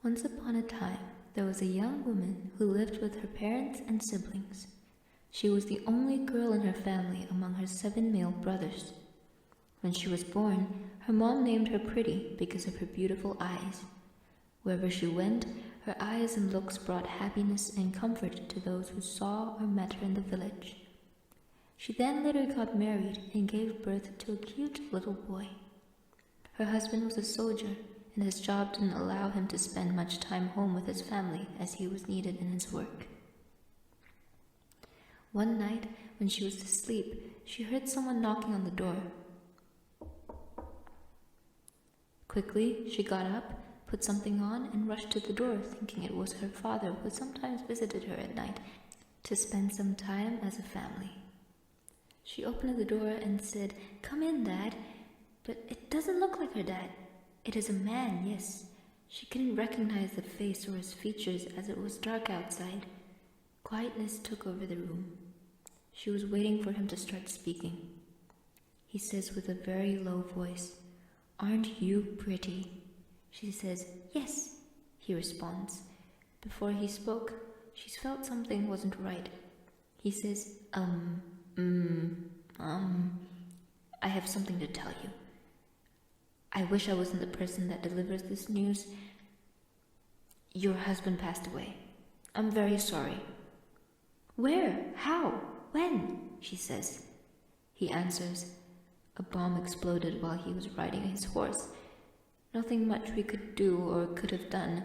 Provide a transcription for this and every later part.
Once upon a time, there was a young woman who lived with her parents and siblings. She was the only girl in her family among her 7 male brothers. When she was born, her mom named her Pretty because of her beautiful eyes. Wherever she went, her eyes and looks brought happiness and comfort to those who saw or met her in the village. She then later got married and gave birth to a cute little boy. Her husband was a soldier, and his job didn't allow him to spend much time home with his family as he was needed in his work. One night, when she was asleep, she heard someone knocking on the door. Quickly, she got up, put something on, and rushed to the door, thinking it was her father who sometimes visited her at night to spend some time as a family. She opened the door and said, "Come in, Dad." But it doesn't look like her dad. It is a man, yes. She couldn't recognize the face or his features as it was dark outside. Quietness took over the room. She was waiting for him to start speaking. He says with a very low voice, "Aren't you pretty?" She says, "Yes," he responds. Before he spoke, she felt something wasn't right. He says, I have something to tell you. I wish I wasn't the person that delivers this news. Your husband passed away. I'm very sorry." "Where? How? When?" she says. He answers, "A bomb exploded while he was riding his horse. Nothing much we could do or could have done."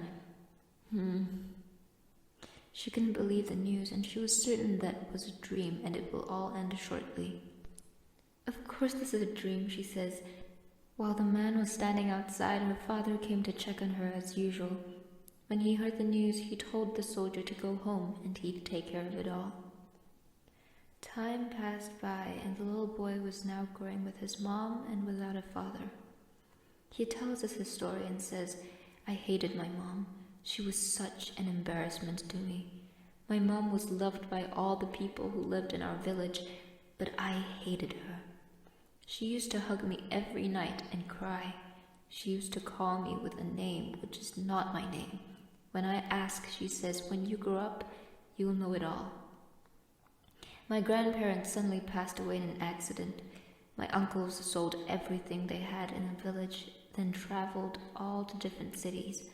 She couldn't believe the news, and she was certain that it was a dream and it will all end shortly. "Of course this is a dream," she says. While the man was standing outside, her father came to check on her as usual. When he heard the news, he told the soldier to go home and he'd take care of it all. Time passed by, and the little boy was now growing with his mom and without a father. He tells us his story and says, "I hated my mom. She was such an embarrassment to me. My mom was loved by all the people who lived in our village, but I hated her. She used to hug me every night and cry. She used to call me with a name which is not my name. When I ask, she says, 'When you grow up, you'll know it all.' My grandparents suddenly passed away in an accident. My uncles sold everything they had in the village, then traveled all to different cities.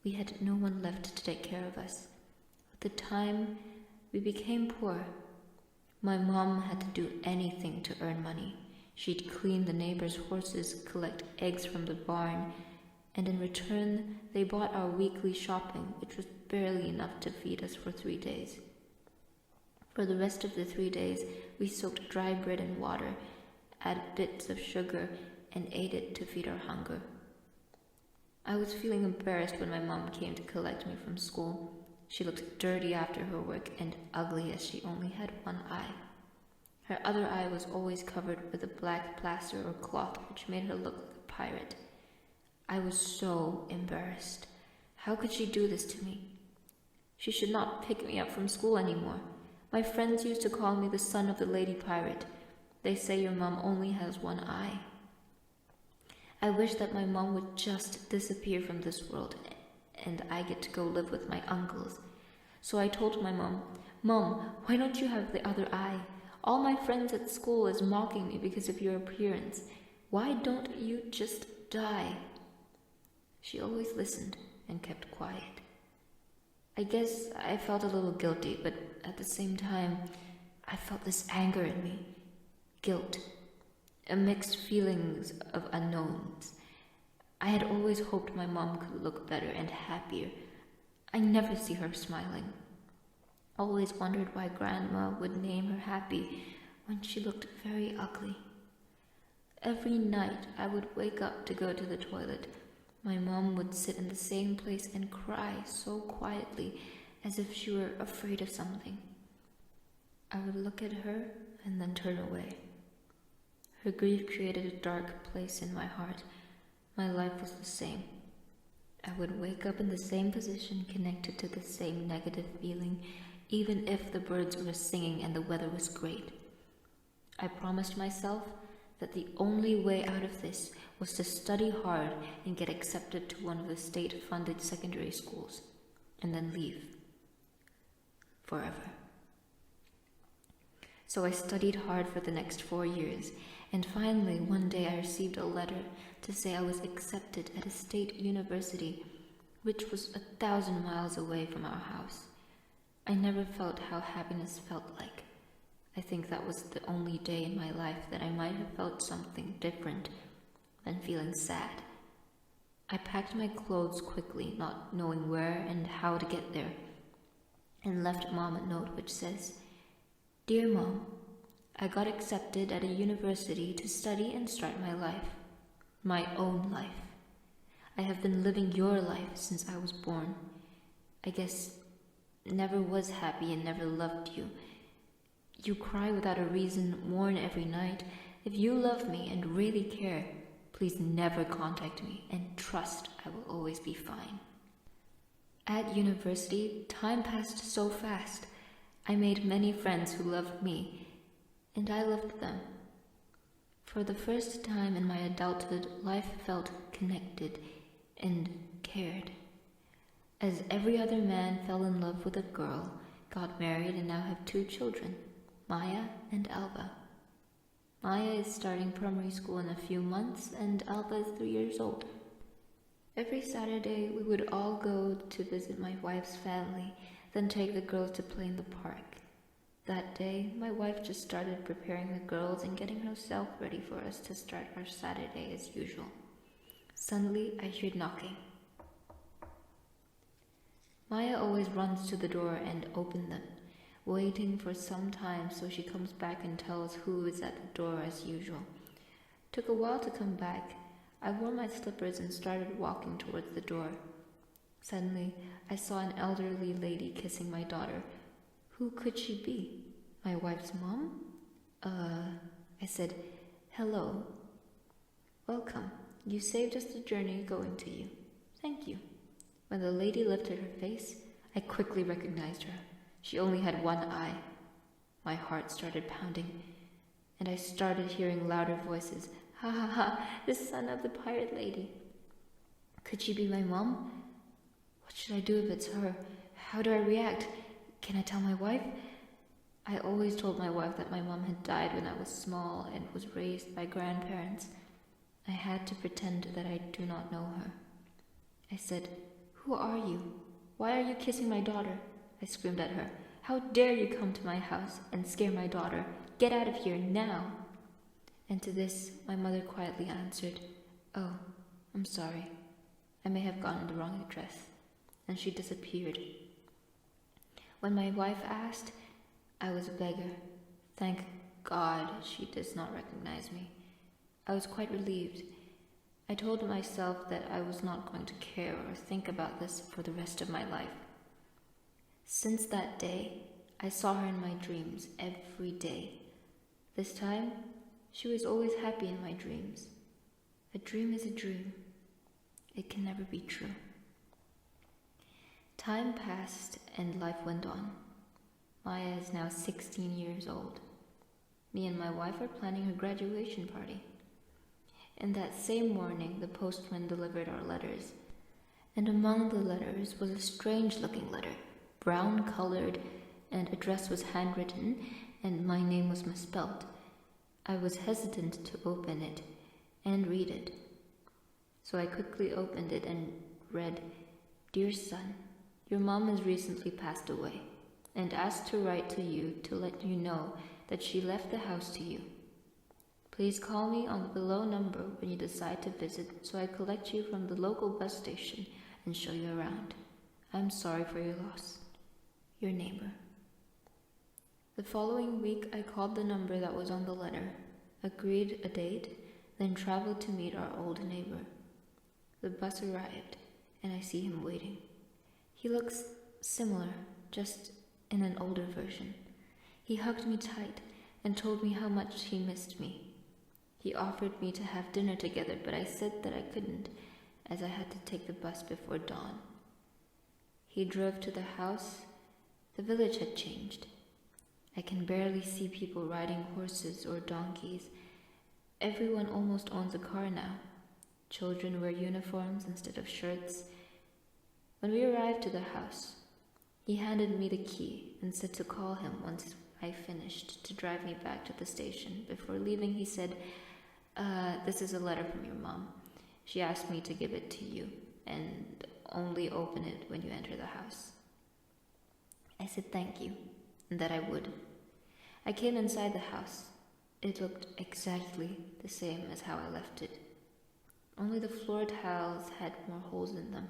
We had no one left to take care of us. At the time, we became poor. My mom had to do anything to earn money. She'd clean the neighbors' horses, collect eggs from the barn, and in return, they bought our weekly shopping, which was barely enough to feed us for 3 days. For the rest of the 3 days, we soaked dry bread in water, added bits of sugar, and ate it to feed our hunger. I was feeling embarrassed when my mom came to collect me from school. She looked dirty after her work and ugly as she only had one eye. Her other eye was always covered with a black plaster or cloth which made her look like a pirate. I was so embarrassed. How could she do this to me? She should not pick me up from school anymore. My friends used to call me the son of the lady pirate. They say your mom only has one eye. I wish that my mom would just disappear from this world and I get to go live with my uncles. So I told my mom, "Mom, why don't you have the other eye? All my friends at school is mocking me because of your appearance. Why don't you just die?" She always listened and kept quiet. I guess I felt a little guilty, but at the same time, I felt this anger in me. Guilt. A mixed feelings of unknowns. I had always hoped my mom could look better and happier. I never see her smiling. Always wondered why Grandma would name her Happy when she looked very ugly. Every night I would wake up to go to the toilet. My mom would sit in the same place and cry so quietly as if she were afraid of something. I would look at her and then turn away. Her grief created a dark place in my heart. My life was the same. I would wake up in the same position, connected to the same negative feeling, even if the birds were singing and the weather was great. I promised myself that the only way out of this was to study hard and get accepted to one of the state-funded secondary schools, and then leave. Forever. So I studied hard for the next 4 years, and finally one day I received a letter to say I was accepted at a state university, which was 1,000 miles away from our house. I never felt how happiness felt like. I think that was the only day in my life that I might have felt something different than feeling sad. I packed my clothes quickly, not knowing where and how to get there, and left Mom a note which says, "Dear Mom, I got accepted at a university to study and start my life. My own life. I have been living your life since I was born. I guess never was happy and never loved you. You cry without a reason, mourn every night. If you love me and really care, please never contact me and trust I will always be fine." At university, time passed so fast. I made many friends who loved me, and I loved them. For the first time in my adulthood, life felt connected and cared. As every other man fell in love with a girl, got married, and now have 2 children, Maya and Alba. Maya is starting primary school in a few months, and Alba is 3 years old. Every Saturday, we would all go to visit my wife's family, then take the girls to play in the park. That day, my wife just started preparing the girls and getting herself ready for us to start our Saturday as usual. Suddenly, I heard knocking. Maya always runs to the door and opens them, waiting for some time so she comes back and tells who is at the door as usual. Took a while to come back. I wore my slippers and started walking towards the door. Suddenly, I saw an elderly lady kissing my daughter. Who could she be? My wife's mom? I said, "Hello. Welcome. You saved us the journey going to you. Thank you." When the lady lifted her face, I quickly recognized her. She only had one eye. My heart started pounding, and I started hearing louder voices. "Ha ha ha, the son of the pirate lady." Could she be my mom? What should I do if it's her? How do I react? Can I tell my wife? I always told my wife that my mom had died when I was small and was raised by grandparents. I had to pretend that I do not know her. I said, "Who are you? Why are you kissing my daughter?" I screamed at her. "How dare you come to my house and scare my daughter? Get out of here now!" And to this, my mother quietly answered, "Oh, I'm sorry. I may have gotten the wrong address." And she disappeared. When my wife asked, I was a beggar. Thank God she does not recognize me. I was quite relieved. I told myself that I was not going to care or think about this for the rest of my life. Since that day, I saw her in my dreams every day. This time, she was always happy in my dreams. A dream is a dream. It can never be true. Time passed and life went on. Maya is now 16 years old. Me and my wife are planning her graduation party. And that same morning, the postman delivered our letters. And among the letters was a strange-looking letter, brown-colored, and address was handwritten, and my name was misspelled. I was hesitant to open it and read it. So I quickly opened it and read, "Dear son, your mom has recently passed away and asked to write to you to let you know that she left the house to you. Please call me on the below number when you decide to visit so I collect you from the local bus station and show you around. I'm sorry for your loss. Your neighbor." The following week, I called the number that was on the letter, agreed a date, then traveled to meet our old neighbor. The bus arrived, and I see him waiting. He looks similar, just in an older version. He hugged me tight and told me how much he missed me. He offered me to have dinner together, but I said that I couldn't, as I had to take the bus before dawn. He drove to the house. The village had changed. I can barely see people riding horses or donkeys. Everyone almost owns a car now. Children wear uniforms instead of shirts. When we arrived to the house, he handed me the key and said to call him once I finished to drive me back to the station. Before leaving, he said, this is a letter from your mom. She asked me to give it to you and only open it when you enter the house. I said thank you and that I would. I came inside the house. It looked exactly the same as how I left it. Only the floor tiles had more holes in them.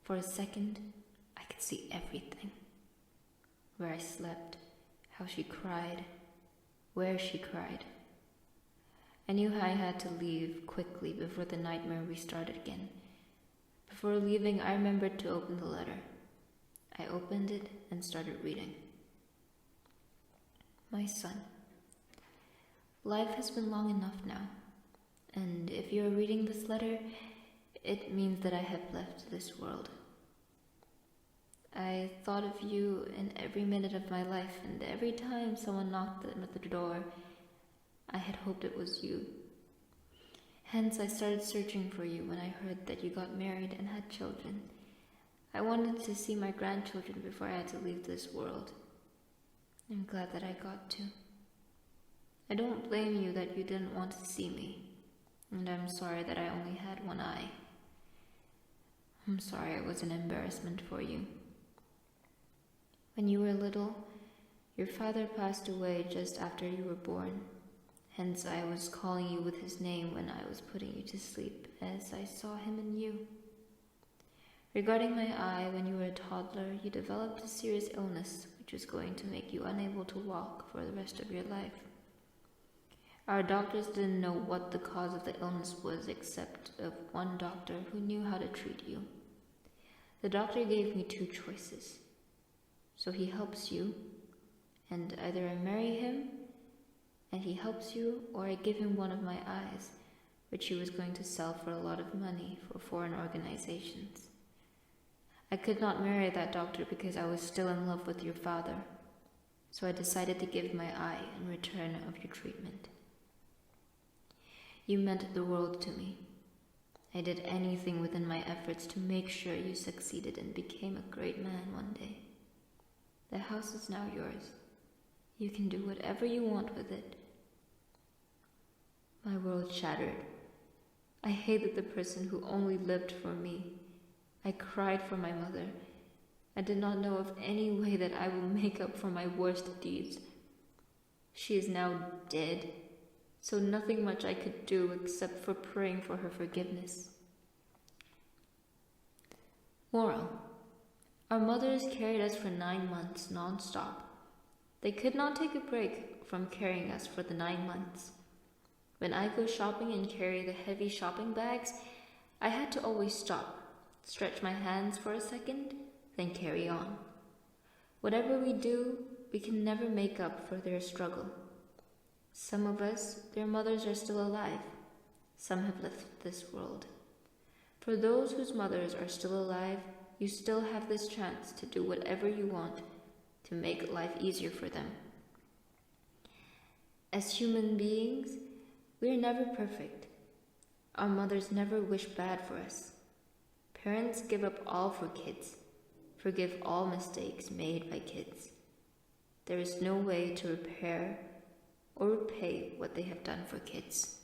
For a second, I could see everything. Where I slept, how she cried, where she cried. I knew I had to leave quickly before the nightmare restarted again. Before leaving, I remembered to open the letter. I opened it and started reading. My son, life has been long enough now, and if you are reading this letter, it means that I have left this world. I thought of you in every minute of my life, and every time someone knocked at the door, I had hoped it was you. Hence, I started searching for you when I heard that you got married and had children. I wanted to see my grandchildren before I had to leave this world. I'm glad that I got to. I don't blame you that you didn't want to see me, and I'm sorry that I only had one eye. I'm sorry I was an embarrassment for you. When you were little, your father passed away just after you were born. Hence, I was calling you with his name when I was putting you to sleep, as I saw him in you. Regarding my eye, when you were a toddler, you developed a serious illness which was going to make you unable to walk for the rest of your life. Our doctors didn't know what the cause of the illness was except of one doctor who knew how to treat you. The doctor gave me two choices. So he helps you, and either I marry him and he helps you, or I give him one of my eyes, which he was going to sell for a lot of money for foreign organizations. I could not marry that doctor because I was still in love with your father, so I decided to give my eye in return of your treatment. You meant the world to me. I did anything within my efforts to make sure you succeeded and became a great man one day. The house is now yours. You can do whatever you want with it. My world shattered. I hated the person who only lived for me. I cried for my mother. I did not know of any way that I will make up for my worst deeds. She is now dead, so nothing much I could do except for praying for her forgiveness. Moral: our mothers carried us for 9 months non-stop. They could not take a break from carrying us for the 9 months. When I go shopping and carry the heavy shopping bags, I had to always stop, stretch my hands for a second, then carry on. Whatever we do, we can never make up for their struggle. Some of us, their mothers are still alive. Some have left this world. For those whose mothers are still alive, you still have this chance to do whatever you want to make life easier for them. As human beings, we are never perfect. Our mothers never wish bad for us. Parents give up all for kids, forgive all mistakes made by kids. There is no way to repair or repay what they have done for kids.